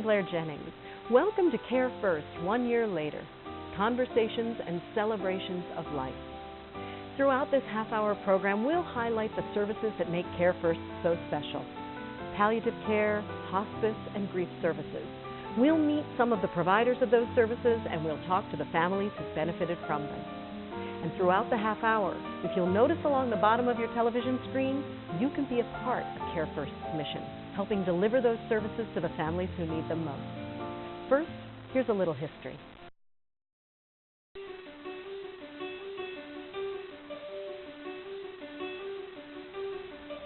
I'm Blair Jennings. Welcome to CareFirst One Year Later, conversations and celebrations of life. Throughout this half-hour program, we'll highlight the services that make CareFirst so special. Palliative care, hospice, and grief services. We'll meet some of the providers of those services, and we'll talk to the families who've benefited from them. And throughout the half hour, if you'll notice along the bottom of your television screen, you can be a part of CareFirst's mission, helping deliver those services to the families who need them most. First, here's a little history.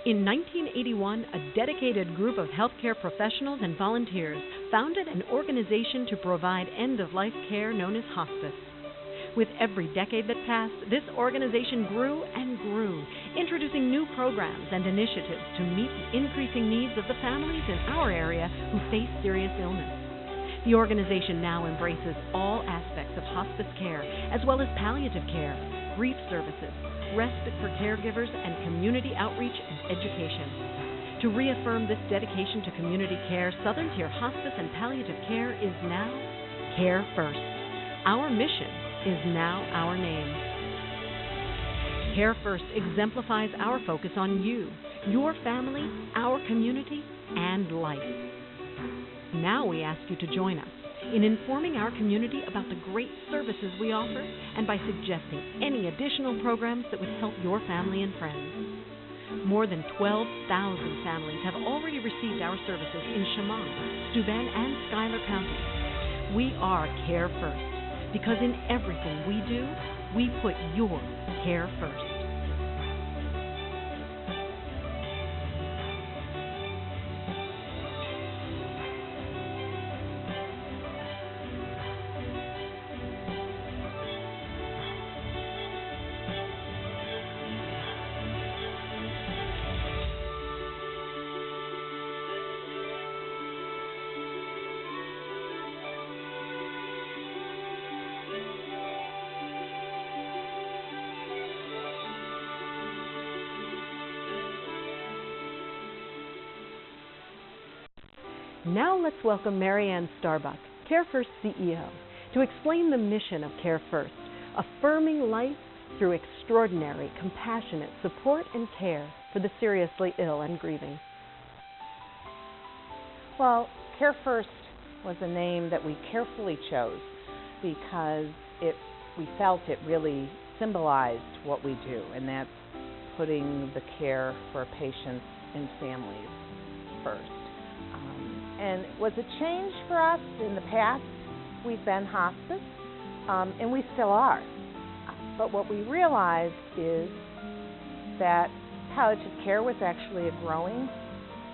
In 1981, a dedicated group of healthcare professionals and volunteers founded an organization to provide end-of-life care known as hospice. With every decade that passed, this organization grew and grew, introducing new programs and initiatives to meet the increasing needs of the families in our area who face serious illness. The organization now embraces all aspects of hospice care, as well as palliative care, grief services, respite for caregivers, and community outreach and education. To reaffirm this dedication to community care, Southern Tier Hospice and Palliative Care is now CareFirst. Our mission is now our name. CareFirst exemplifies our focus on you, your family, our community, and life. Now we ask you to join us in informing our community about the great services we offer and by suggesting any additional programs that would help your family and friends. More than 12,000 families have already received our services in Chemung, Steuben, and Schuyler counties. We are CareFirst, because in everything we do, we put your care first. Now let's welcome Mary Ann Starbuck, CareFirst CEO, to explain the mission of CareFirst, affirming life through extraordinary, compassionate support and care for the seriously ill and grieving. Well, CareFirst was a name that we carefully chose because we felt it really symbolized what we do, and that's putting the care for patients and families first. And it was a change for us. In the past, we've been hospice, and we still are. But what we realized is that palliative care was actually a growing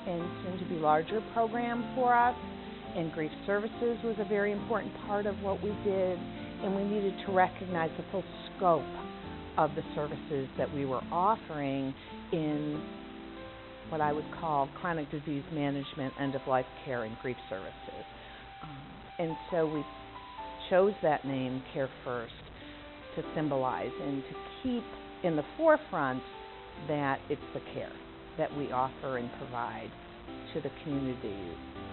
and soon-to-be larger program for us, and grief services was a very important part of what we did, and we needed to recognize the full scope of the services that we were offering in what I would call chronic disease management, end-of-life care, and grief services. And so we chose that name, CareFirst, to symbolize and to keep in the forefront that it's the care that we offer and provide to the community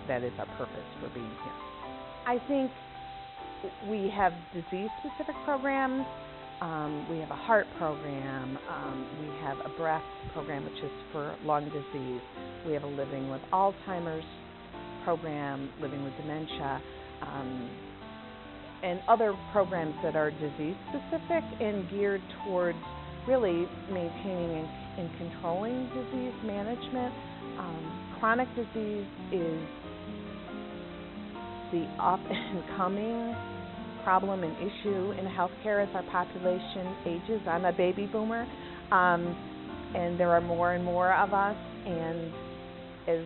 that is our purpose for being here. I think we have disease-specific programs. We have a heart program, we have a breast program, which is for lung disease. We have a Living with Alzheimer's program, Living with Dementia, and other programs that are disease-specific and geared towards really maintaining and controlling disease management. Chronic disease is the up-and-coming problem and issue in healthcare as our population ages. I'm a baby boomer, and there are more and more of us, and as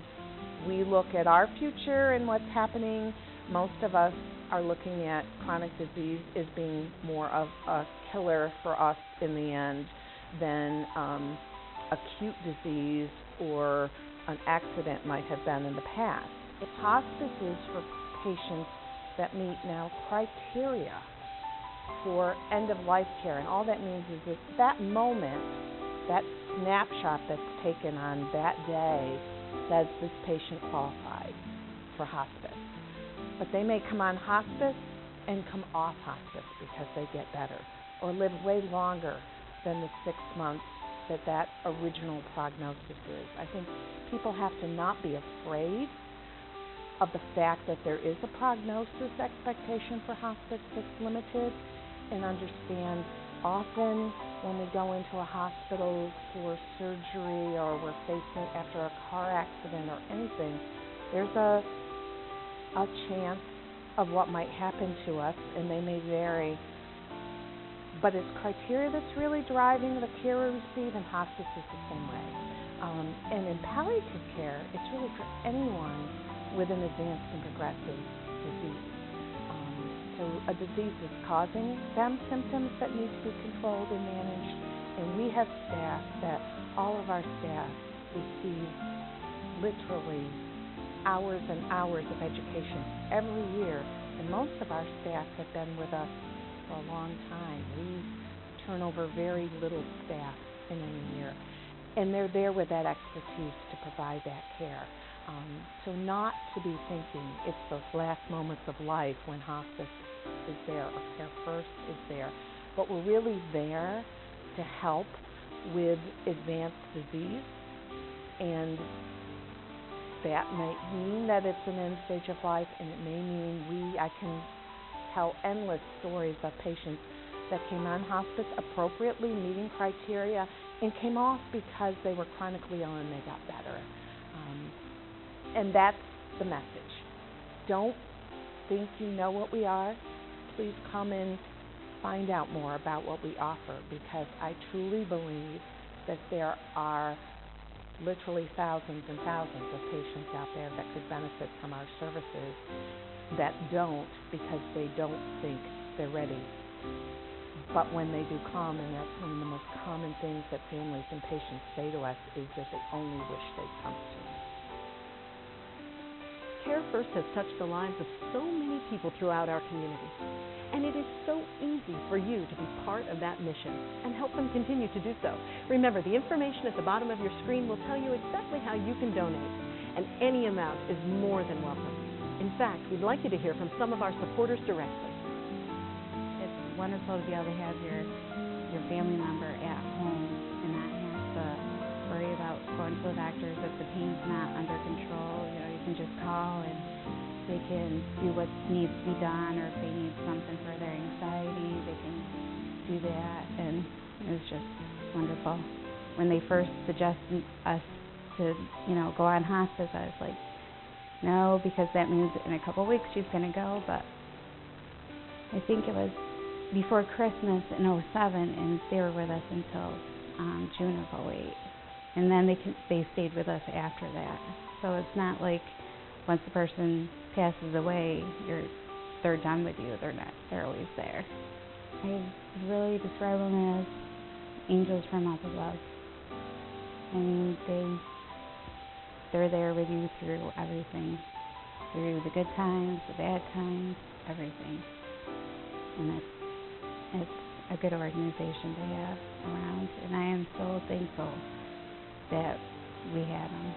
we look at our future and what's happening, most of us are looking at chronic disease as being more of a killer for us in the end than acute disease or an accident might have been in the past. Hospice is for patients that meet now criteria for end-of-life care, and all that means is that moment, that snapshot that's taken on that day, says this patient qualified for hospice. but they may come on hospice and come off hospice because they get better, or live way longer than the 6 months that original prognosis is. I think people have to not be afraid of the fact that there is a prognosis expectation for hospice that's limited, and understand often when we go into a hospital for surgery or we're facing after a car accident or anything, there's a chance of what might happen to us, and they may vary. But it's criteria that's really driving the care we receive, and hospice is the same way. And in palliative care, it's really for anyone with an advanced and progressive disease. So a disease is causing them symptoms that need to be controlled and managed, and we have staff that all of our staff receive literally hours and hours of education every year, and most of our staff have been with us for a long time. We turn over very little staff in any year, and they're there with that expertise to provide that care. So not to be thinking it's those last moments of life when hospice is there or CareFirst is there, but we're really there to help with advanced disease, and that may mean that it's an end stage of life, and it may mean I can tell endless stories of patients that came on hospice appropriately, meeting criteria, and came off because they were chronically ill and they got better. And that's the message. Don't think you know what we are. Please come and find out more about what we offer, because I truly believe that there are literally thousands and thousands of patients out there that could benefit from our services that don't, because they don't think they're ready. But when they do come, and that's one of the most common things that families and patients say to us, is that they only wish they'd come sooner. CareFirst has touched the lives of so many people throughout our community, and it is so easy for you to be part of that mission and help them continue to do so. Remember, the information at the bottom of your screen will tell you exactly how you can donate, and any amount is more than welcome. In fact, we'd like you to hear from some of our supporters directly. It's wonderful to be able to have your family member at home and not have to worry about going to the doctors if the pain's not under control. You can just call and they can do what needs to be done, or if they need something for their anxiety, they can do that, and it was just wonderful. When they first suggested us to, go on hospice, I was like, no, because that means in a couple of weeks she's going to go, but I think it was before Christmas in 2007, and they were with us until June of 2008, and then they stayed with us after that. So it's not like once the person passes away, they're done with you. They're always there. I would really describe them as angels from up above. I mean, they're there with you through everything, through the good times, the bad times, everything. And it's a good organization to have around, and I am so thankful that we had them.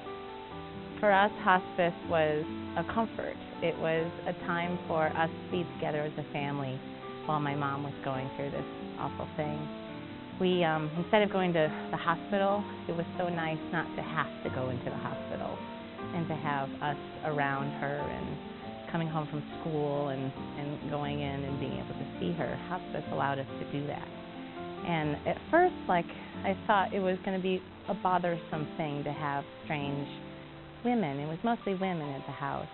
For us, hospice was a comfort. It was a time for us to be together as a family while my mom was going through this awful thing. We, instead of going to the hospital, it was so nice not to have to go into the hospital, and to have us around her and coming home from school and going in and being able to see her. Hospice allowed us to do that. And at first, I thought it was going to be a bothersome thing to have strange women. It was mostly women at the house,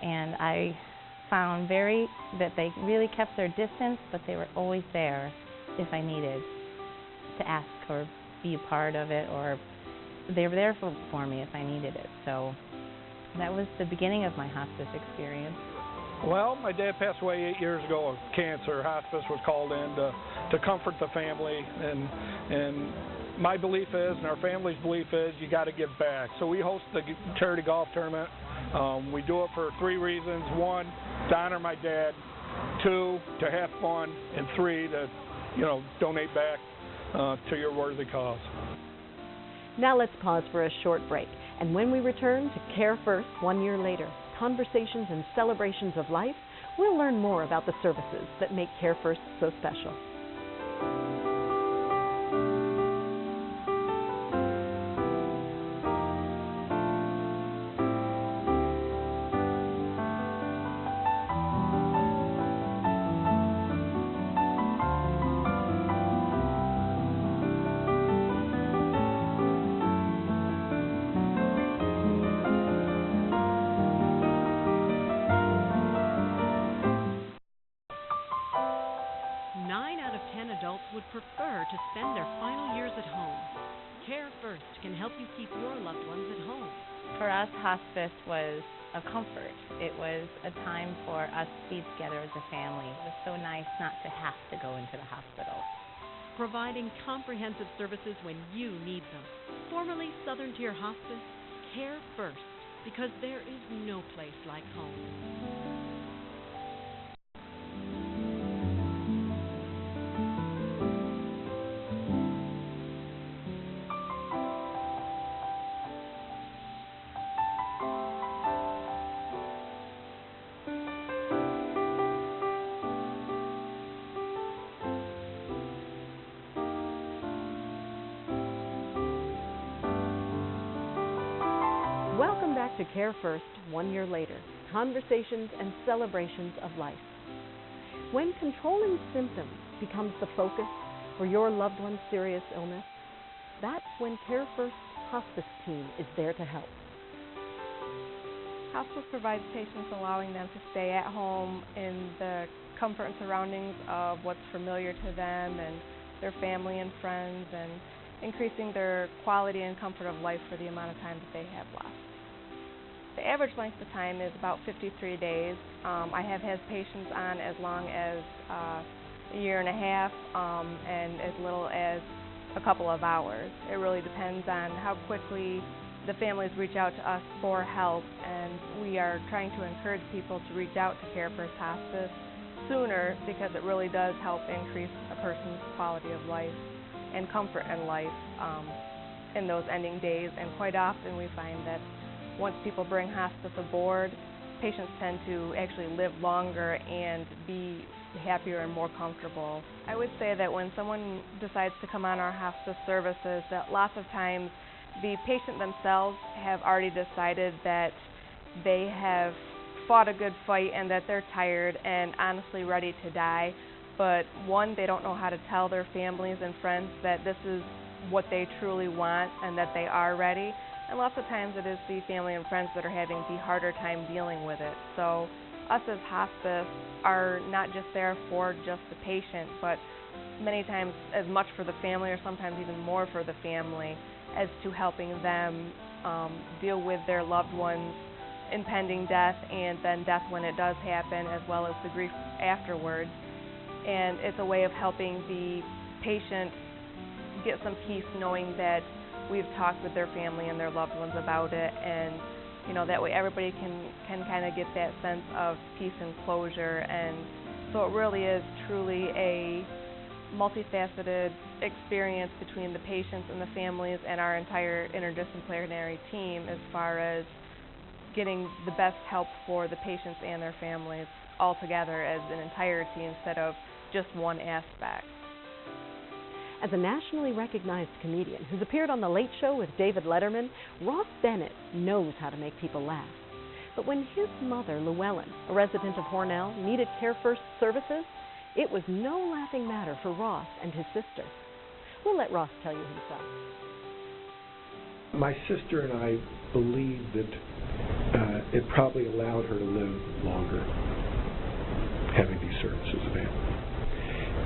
and I found that they really kept their distance, but they were always there if I needed to ask or be a part of it, or they were there for me if I needed it. So that was the beginning of my hospice experience. Well, my dad passed away 8 years ago of cancer. Hospice was called in to comfort the family, and my belief is, and our family's belief is, you got to give back. So we host the charity golf tournament. We do it for 3 reasons. 1, to honor my dad. 2, to have fun. And 3, to donate back to your worthy cause. Now let's pause for a short break, and when we return to CareFirst 1 Year Later, Conversations and Celebrations of Life, we'll learn more about the services that make CareFirst so special. Would prefer to spend their final years at home. CareFirst can help you keep your loved ones at home. For us, hospice was a comfort. It was a time for us to be together as a family. It was so nice not to have to go into the hospital. Providing comprehensive services when you need them. Formerly Southern Tier Hospice, CareFirst, because there is no place like home. Welcome back to CareFirst 1 Year Later, Conversations and Celebrations of Life. When controlling symptoms becomes the focus for your loved one's serious illness, that's when CareFirst Hospice Team is there to help. Hospice provides patients allowing them to stay at home in the comfort and surroundings of what's familiar to them and their family and friends, and increasing their quality and comfort of life for the amount of time that they have left. The average length of time is about 53 days. I have had patients on as long as a year and a half and as little as a couple of hours. It really depends on how quickly the families reach out to us for help, and we are trying to encourage people to reach out to CareFirst Hospice sooner, because it really does help increase a person's quality of life and comfort in life in those ending days. And quite often we find that once people bring hospice aboard, patients tend to actually live longer and be happier and more comfortable. I would say that when someone decides to come on our hospice services, that lots of times the patient themselves have already decided that they have fought a good fight and that they're tired and honestly ready to die. But one, they don't know how to tell their families and friends that this is what they truly want and that they are ready. And lots of times it is the family and friends that are having the harder time dealing with it. So us as hospice are not just there for just the patient, but many times as much for the family, or sometimes even more for the family, as to helping them deal with their loved one's impending death, and then death when it does happen, as well as the grief afterwards. And it's a way of helping the patient get some peace knowing that we've talked with their family and their loved ones about it, and that way everybody can kind of get that sense of peace and closure. And so it really is truly a multifaceted experience between the patients and the families and our entire interdisciplinary team, as far as getting the best help for the patients and their families all together as an entirety instead of just one aspect. As a nationally recognized comedian who's appeared on The Late Show with David Letterman, Ross Bennett knows how to make people laugh. But when his mother, Llewellyn, a resident of Hornell, needed CareFirst services, it was no laughing matter for Ross and his sister. We'll let Ross tell you himself. My sister and I believe that it probably allowed her to live longer, having these services available.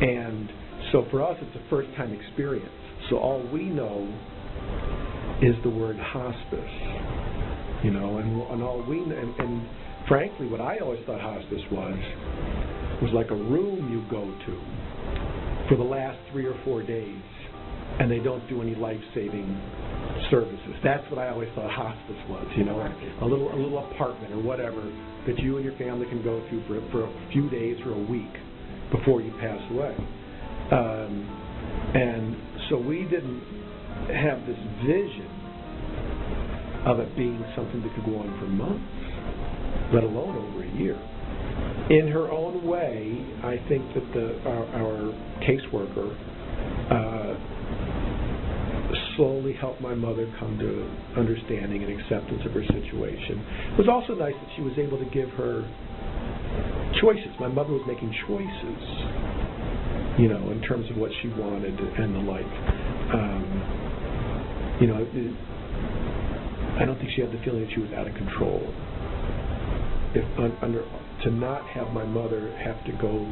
And so for us, it's a first-time experience. So all we know is the word hospice, and all we know, and frankly, what I always thought hospice was like a room you go to for the last 3 or 4 days, and they don't do any life-saving services. That's what I always thought hospice was, a little apartment or whatever that you and your family can go to for a few days or a week before you pass away. And so we didn't have this vision of it being something that could go on for months. let alone over a year. In her own way, I think that our caseworker slowly helped my mother come to understanding and acceptance of her situation. It was also nice that she was able to give her choices. My mother was making choices, in terms of what she wanted and the like. I don't think she had the feeling that she was out of control. To not have my mother have to go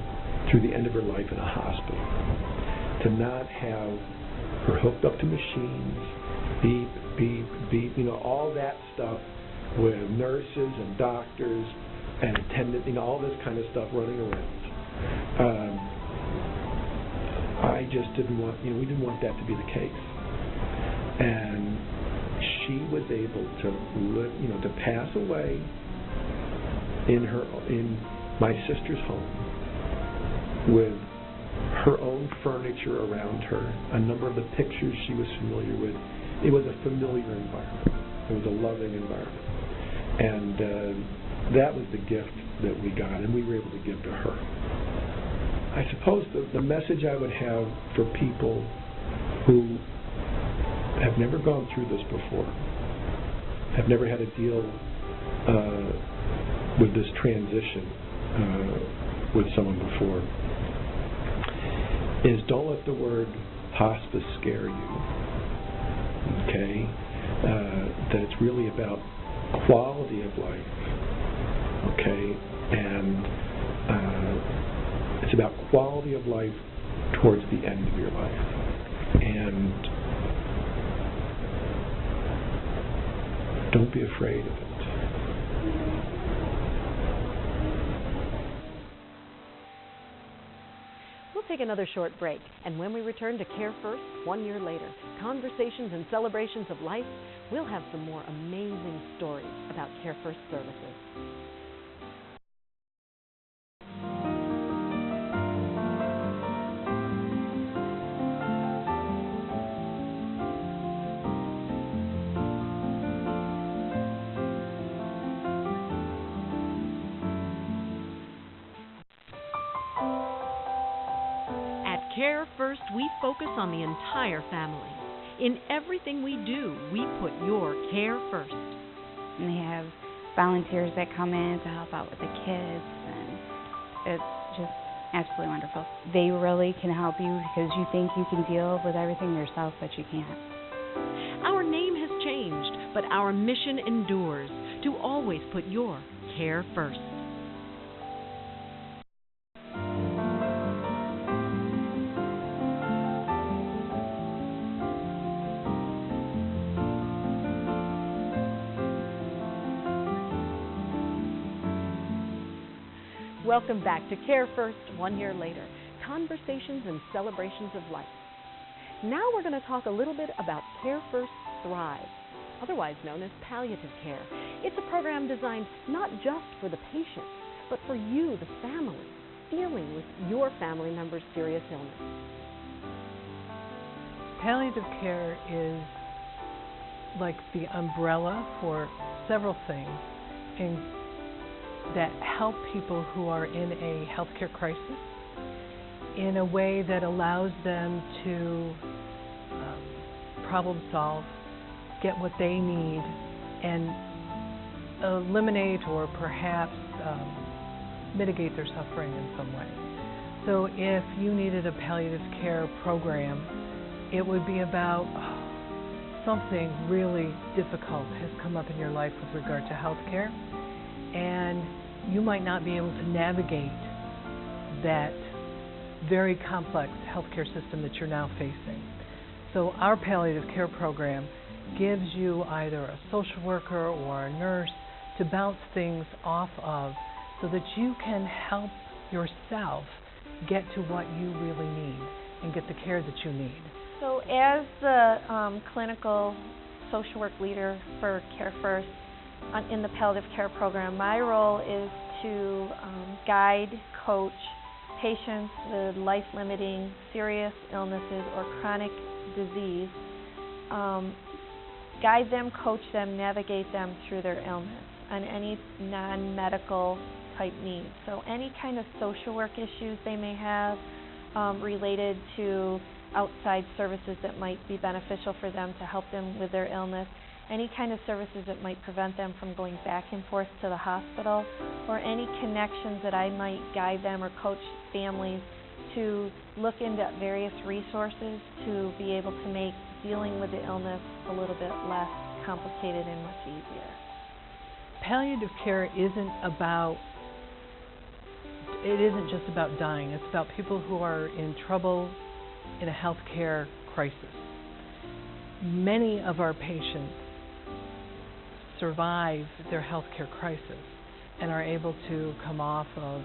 through the end of her life in a hospital, to not have her hooked up to machines, beep, beep, beep, all that stuff with nurses and doctors and attendants, all this kind of stuff running around. I just didn't want, we didn't want that to be the case. And she was able to live, to pass away in my sister's home with her own furniture around her, a number of the pictures she was familiar with. It was a familiar environment. It was a loving environment. And that was the gift that we got, and we were able to give to her. I suppose the message I would have for people who have never gone through this before, have never had to deal with this transition with someone before, is don't let the word hospice scare you. Okay? That it's really about quality of life. Okay? And it's about quality of life towards the end of your life. And don't be afraid of it. We'll take another short break, and when we return to CareFirst 1 year later, conversations and celebrations of life, we'll have some more amazing stories about CareFirst services. CareFirst, we focus on the entire family. In everything we do, we put your care first. And they have volunteers that come in to help out with the kids, and it's just absolutely wonderful. They really can help you because you think you can deal with everything yourself, but you can't. Our name has changed, but our mission endures to always put your care first. Welcome back to CareFirst 1 year later, conversations and celebrations of life. Now we're going to talk a little bit about CareFirst Thrive, otherwise known as palliative care. It's a program designed not just for the patient, but for you, the family, dealing with your family member's serious illness. Palliative care is like the umbrella for several things that help people who are in a healthcare crisis in a way that allows them to problem solve, get what they need, and eliminate or perhaps mitigate their suffering in some way. So if you needed a palliative care program, it would be about something really difficult has come up in your life with regard to healthcare, and you might not be able to navigate that very complex healthcare system that you're now facing. So our palliative care program gives you either a social worker or a nurse to bounce things off of so that you can help yourself get to what you really need and get the care that you need. So as the clinical social work leader for CareFirst in the palliative care program, my role is to guide, coach patients with life-limiting serious illnesses or chronic disease, guide them, coach them, navigate them through their illness. on any non-medical type needs. So any kind of social work issues they may have related to outside services that might be beneficial for them to help them with their illness, any kind of services that might prevent them from going back and forth to the hospital, or any connections that I might guide them or coach families to look into various resources to be able to make dealing with the illness a little bit less complicated and much easier. Palliative care isn't just about dying. It's about people who are in trouble in a healthcare crisis. Many of our patients survive their healthcare crisis and are able to come off of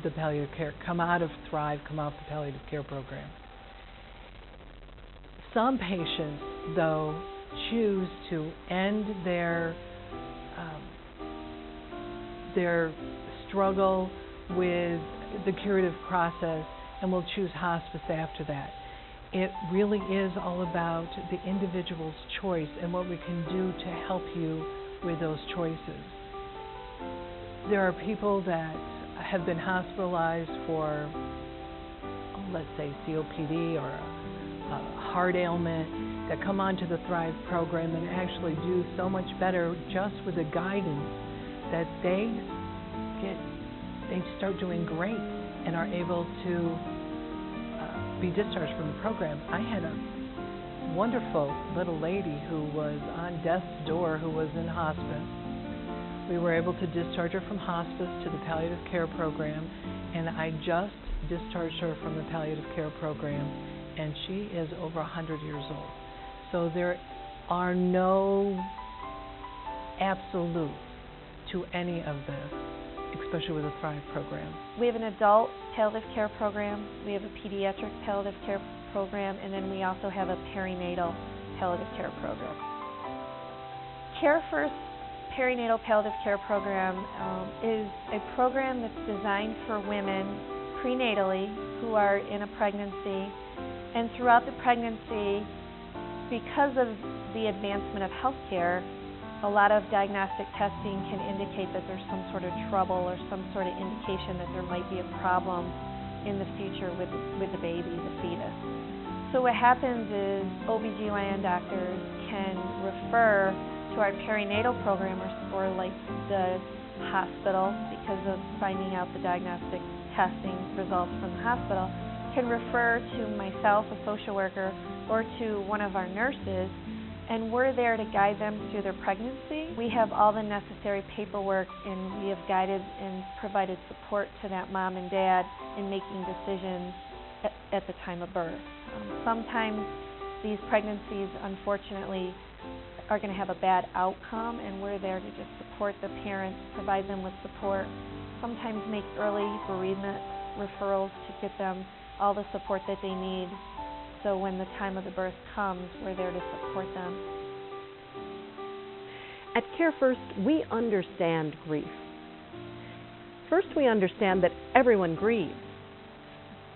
the palliative care, come out of Thrive, come off the palliative care program. Some patients, though, choose to end their struggle with the curative process and will choose hospice after that. It really is all about the individual's choice and what we can do to help you with those choices. There are people that have been hospitalized for, let's say, COPD or a heart ailment that come onto the Thrive program and actually do so much better just with the guidance that they start doing great and are able to be discharged from the program. I had a wonderful little lady who was on death's door who was in hospice. We were able to discharge her from hospice to the palliative care program, and I just discharged her from the palliative care program, and she is over 100 years old. So there are no absolutes to any of this, especially with the Thrive program. We have an adult palliative care program, we have a pediatric palliative care program, and then we also have a perinatal palliative care program. CareFirst Perinatal Palliative Care Program is a program that's designed for women prenatally who are in a pregnancy, and throughout the pregnancy, because of the advancement of healthcare, a lot of diagnostic testing can indicate that there's some sort of trouble or some sort of indication that there might be a problem in the future with the baby, the fetus. So what happens is OBGYN doctors can refer to our perinatal program or like the hospital, because of finding out the diagnostic testing results from the hospital, can refer to myself, a social worker, or to one of our nurses, and we're there to guide them through their pregnancy. We have all the necessary paperwork, and we have guided and provided support to that mom and dad in making decisions at the time of birth. Sometimes these pregnancies, unfortunately, are going to have a bad outcome, and we're there to just support the parents, provide them with support, sometimes make early bereavement referrals to get them all the support that they need, so when the time of the birth comes, we're there to support them. At CareFirst, we understand grief. First, we understand that everyone grieves.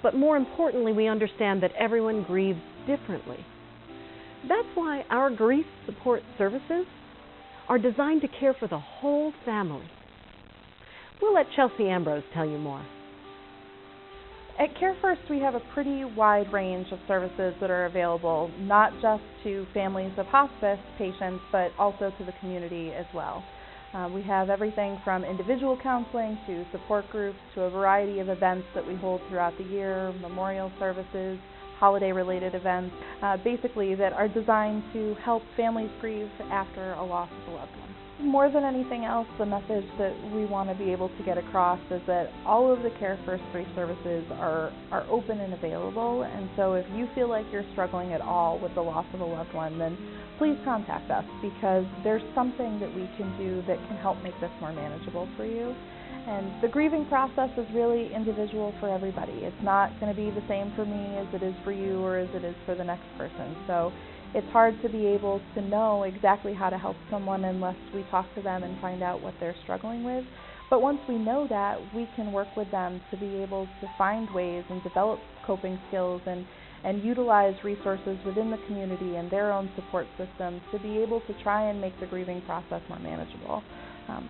But more importantly, we understand that everyone grieves differently. That's why our grief support services are designed to care for the whole family. We'll let Chelsea Ambrose tell you more. At CareFirst, we have a pretty wide range of services that are available, not just to families of hospice patients, but also to the community as well. We have everything from individual counseling to support groups to a variety of events that we hold throughout the year, memorial services, holiday-related events, basically that are designed to help families grieve after a loss of a loved one. More than anything else, the message that we want to be able to get across is that all of the CareFirst 3 services are open and available, and so if you feel like you're struggling at all with the loss of a loved one, then please contact us, because there's something that we can do that can help make this more manageable for you. And the grieving process is really individual for everybody. It's not going to be the same for me as it is for you or as it is for the next person. So it's hard to be able to know exactly how to help someone unless we talk to them and find out what they're struggling with. But once we know that, we can work with them to be able to find ways and develop coping skills and and utilize resources within the community and their own support systems to be able to try and make the grieving process more manageable.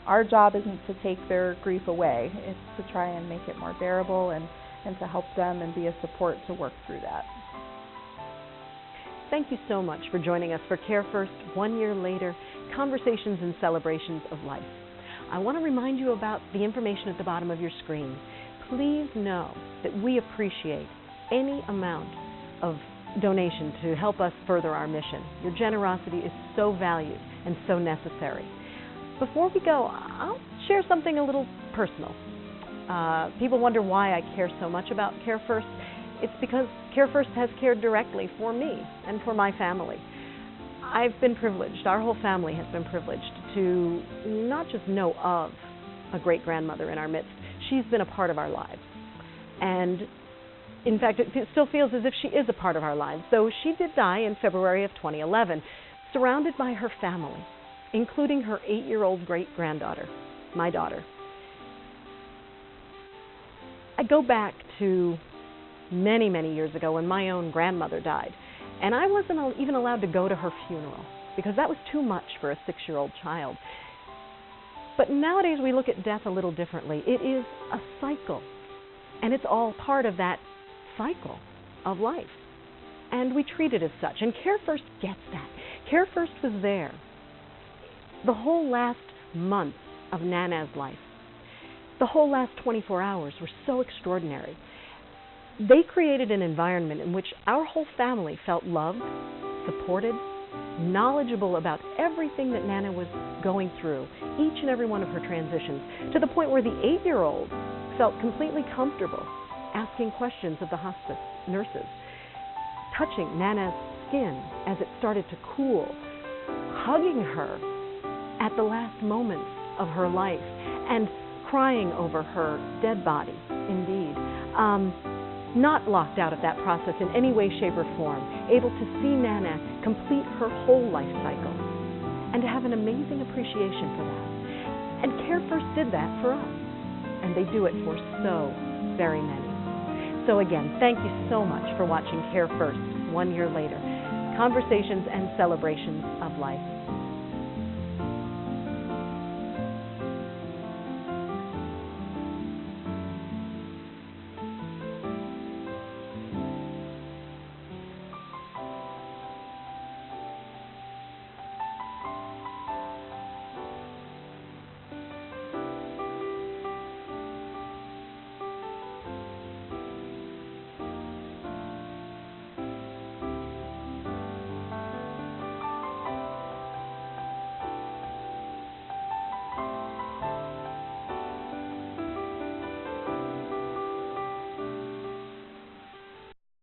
Our job isn't to take their grief away, it's to try and make it more bearable and to help them and be a support to work through that. Thank you so much for joining us for CareFirst 1 Year Later, Conversations and Celebrations of Life. I want to remind you about the information at the bottom of your screen. Please know that we appreciate any amount of donation to help us further our mission. Your generosity is so valued and so necessary. Before we go, I'll share something a little personal. People wonder why I care so much about CareFirst. It's because CareFirst has cared directly for me and for my family. I've been privileged, our whole family has been privileged to not just know of a great-grandmother in our midst, she's been a part of our lives. And in fact, it still feels as if she is a part of our lives, though she did die in February of 2011, surrounded by her family, including her 8-year-old great-granddaughter, my daughter. I go back to many, many years ago when my own grandmother died, and I wasn't even allowed to go to her funeral because that was too much for a 6-year-old child. But nowadays we look at death a little differently. It is a cycle, and it's all part of that cycle of life. And we treat it as such, and CareFirst gets that. CareFirst was there the whole last month of Nana's life. The whole last 24 hours were so extraordinary. They created an environment in which our whole family felt loved, supported, knowledgeable about everything that Nana was going through, each and every one of her transitions, to the point where the 8-year-old felt completely comfortable asking questions of the hospice nurses, touching Nana's skin as it started to cool, hugging her at the last moments of her life, and crying over her dead body, indeed. Not locked out of that process in any way, shape, or form, able to see Nana complete her whole life cycle, and to have an amazing appreciation for that. And CareFirst did that for us, and they do it for so very many. So again, thank you so much for watching CareFirst 1 Year Later, Conversations and Celebrations of Life.